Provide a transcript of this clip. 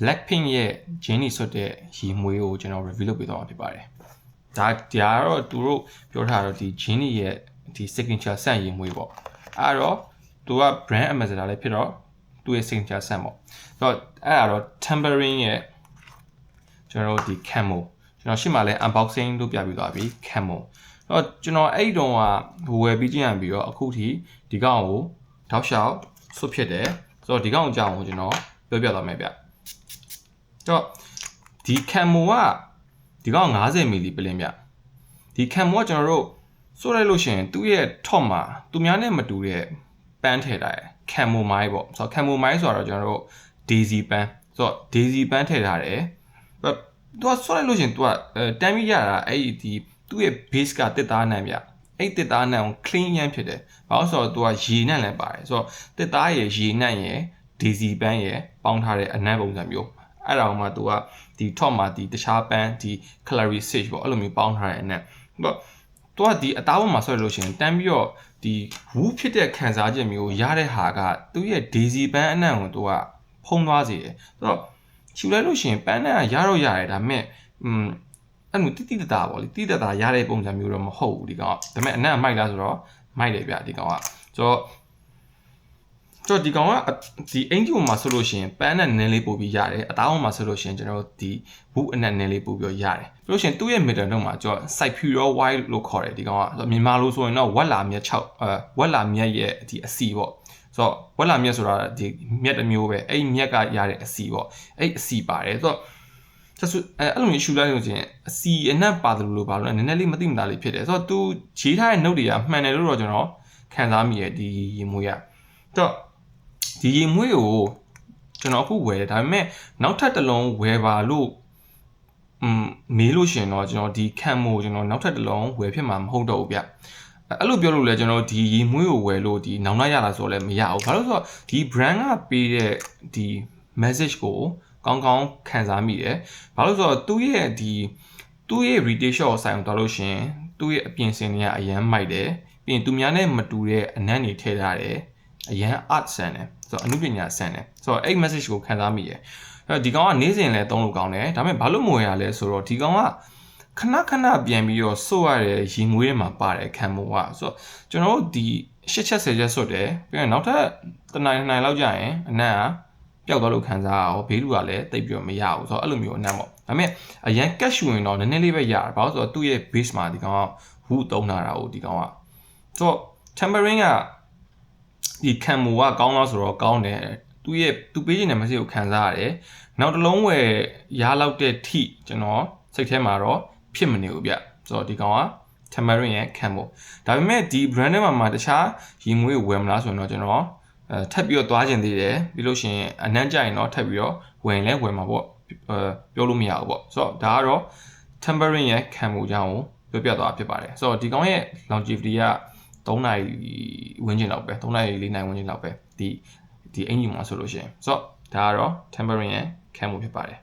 Blackpink ရဲ့ Jennie ဆိုတဲ့ရီမွေးကိုကျွန်တော် review လုပ်ပေးသွားမှာဖြစ်ပါတယ်ဒါကတော့သူတို့ပြောထားတော့ဒီ Jennie ရဲ့ဒီ signature scent ရီမွေးပေါ့အဲ့တော့သူက brand ambassador လည်းဖြစ်တော့သူ့ရဲ့ signature scent ပေါ့ဆိုတော့အဲ့ဒါတော့ Tambourine ရဲ့ကျွန်တော်တို့ဒီ camo ကျွန်တော်ရှေ့မှာလည်း unboxing လုပ်ပြပြီးသွားပြီ camo အဲ့တော့ကျွန်တော်အဲ့တုန်းကဝယ်ပြီးကြည့်ရပြီးတော့အခုထိဒီကောင်ကိုတောက်လျှောက်ဆွတ်ဖြစ်တယ်ဆိုတော့ဒီကောင်အကြောင်းကိုကျွန်တော်ပြောပြသွားမယ်ဗျတော့ဒီ camo ကဒီကောင်50 ml ပလင်းဗျဒီ camo ကကျွန်တော်တို့ဆွတ်လိုက်လို့ရှိရင်သူ့ရဲ့ top မှာသူများနဲ့မတူတဲ့ပန်းထည့်ထားတယ် camo မိုင်းပေါ့ဆိုတော့ camo မိုင်းဆိုတော့ကျွန်တော်တို့ daisy ပန်းဆိုတော့ daisy ပန်းထည့်ထားတယ်သူကဆွတ်လိုက်လို့ရှိရင်သူကတမ်းပြီးရတာအဲ့ဒီသူ့ရဲ့ base ကတစ်သားနံဗျအဲ့တစ်သားနံကို clean ရမ်းဖြစ်တယ်ဘာလို့ဆိုတော့သူကရေနံလည်းပါတယ်ဆိုတော့တစ်သားရယ်ရေနံရယ် daisy ပန်းရယ်ပေါင်းထားတဲ့အနံ့ပုံစံမျိုးအဲ့ဒါမှသူကဒီ top မှာဒီတခြားပန်းဒီ calorie sage ပေါ့အဲ့လိုမျိုးပေါင်းထားတဲ့အနံ့သူကဒီအသားပေါ်မှာဆွဲလို့ရှိရင်တမ်းပြီးတော့ဒီဝူးဖြစ်တဲ့ခံစားချက်မျိုးရတဲ့ဟာကသူ့ရဲ့ daisy ပန်းအနံ့ကိုသူကဖုံးသွားစေတယ်ဆိုတော့ချူလိုက်လို့ရှိရင်ပန်းနဲ့ရတော့ရတယ်ဒါပေမဲ့အဲ့လိုတိတတာပေါ့လေတိတတာရတဲ့ပုံစံမျိုးတော့မဟုတ်ဘူးဒီကောင်ကဒါပေမဲ့အနံ့မိုက်လားဆိုတော့မိုက်တယ်ဗျဒီကောင်ကဆိုတော့ဒီကောင်ကဒီအင်ဂျီပေါ်မှာဆိုလို့ရှိရင်ပန်းနဲ့နည်းလေးပို့ပြီးရတယ်အသားပေါ်မှာဆိုလို့ရှိရင်ကျွန်တော်တို့ဒီဘူးအနံ့နည်းလေးပို့ပြီးရတယ်ပြီးလို့ရှိရင်သူ့ရဲ့ middle တော့မှာကျွန်တော် Cypure white လို့ခေါ်တယ်ဒီကောင်ကမြန်မာလိုဆိုရင်တော့ဝက်လာမြက်6ဝက်လာမြက်ရဲ့ဒီအစီပေါ့ဆိုတော့ဝက်လာမြက်ဆိုတာဒီမြက်တစ်မျိုးပဲအဲ့မြက်ကရတဲ့အစီပေါ့အဲ့အစီပါတယ်ဆိုတော့အဲ့လိုမျိုးရှူလိုက်လို့ချင်းအစီအနက်ပါတယ်လို့ပါလို့နည်းနည်းလေးမသိမသားလေးဖြစ်တယ်ဆိုတော့သူရေးထားတဲ့ note တွေကမှန်တယ်လို့တော့ကျွန်တော်ခံစားမိရဲ့ဒီရေမွေးရတော့ဒီရေမွေးကိုကျွန်တော်အခုဝယ်တယ်ဒါပေမဲ့နောက်ထပ်တစ်လုံးဝယ်ပါလို့မေးလို့ရှင်တော့ကျွန်တော်ဒီ camo ကျွန်တော်နောက်ထပ်တစ်လုံးဝယ်ဖြစ်မှာမဟုတ်တော့ဘူးဗျအဲ့လိုပြောလို့လဲကျွန်တော်ဒီရေမွေးကိုဝယ်လို့ဒီနောင်လိုက်ရတာဆိုလည်းမရဘူးဘာလို့ဆိုတော့ဒီ brand ကပေးတဲ့ဒီ message ကိုကောင်းကောင်းခံစားမိတယ်ဘာလို့ဆိုတော့သူ့ရဲ့ retail shop ဆိုင်ကိုတော်လို့ရှင်သူ့ရဲ့အပြင်စင်တွေကအရန်မိုက်တယ်ပြီးရင်သူများနဲ့မတူတဲ့အနံ့တွေထည့်ထားတယ်အရန် art ဆန်တယ်ဆိုတော့အမှုပညာဆန်တယ်ဆိုတော့အဲ့ message ကိုခံစားမိတယ်အဲ့ဒီကောင်ကနေ့စဉ်လည်းသုံးလို့ကောင်းတယ်ဒါပေမဲ့ဘာလို့မဝင်ရလဲဆိုတော့ဒီကောင်ကခဏပြန်ပြီးတော့စို့ရတဲ့ရီမွေးတွေမှာပါတယ်ခံမို့ကဆိုတော့ကျွန်တော်တို့ဒီ8ချက်10ချက်စွတ်တယ်ပြီးရင်နောက်ထပ်တနိုင်လောက်ကြာရင်အနံ့ကပျောက်သွားလို့ခံစားရအောင်ဘေးလူကလည်းတိတ်ပြီးတော့မရဘူးဆိုတော့အဲ့လိုမျိုးအနံ့ပေါ့ဒါပေမဲ့အရန်ကက်ရှူရင်တော့နည်းနည်းလေးပဲရတယ်ဘာလို့ဆိုတော့သူ့ရဲ့ base မှာဒီကောင်ကဝူသုံးထားတာကိုဒီကောင်ကဆိုတော့ Tambourine ကဒီ camo ကကောင်းလားဆိုတော့ကောင်းတယ်သူပေးခြင်းတဲ့ message ကိုခံစားရတယ်နောက်တစ်လုံးဝယ်ရလောက်တဲ့ထိကျွန်တော်စိတ်ထဲမှာတော့ဖြစ်မနေဘူးဗျဆိုတော့ဒီကောင်က Tambourine ရဲ့ camo ဒါပေမဲ့ဒီ brand ထဲမှာတခြားရီမွေးကိုဝယ်မလားဆိုရင်တော့ကျွန်တော်ထပ်ပြီးတော့သွားကျင်သေးတယ်ပြီးလို့ရှိရင်အနံ့ကြရင်တော့ထပ်ပြီးတော့ဝယ်မှာပေါ့ပြောလို့မရဘူးပေါ့ဆိုတော့ဒါကတော့ Tambourine ရဲ့ camo ကြောင်းကိုပြောပြသွားဖြစ်ပါတယ်ဆိုတော့ဒီကောင်ရဲ့ longevity က3နာရီဝန်းကျင်လောက်ပဲ3နာရီ4နာရီဝန်းကျင်လောက်ပဲဒီအင်ဂျင်မှာဆိုလို့ရှိရင်ဆိုတော့ဒါကတော့ Tambourine ရဲ့ camo ဖြစ်ပါတယ်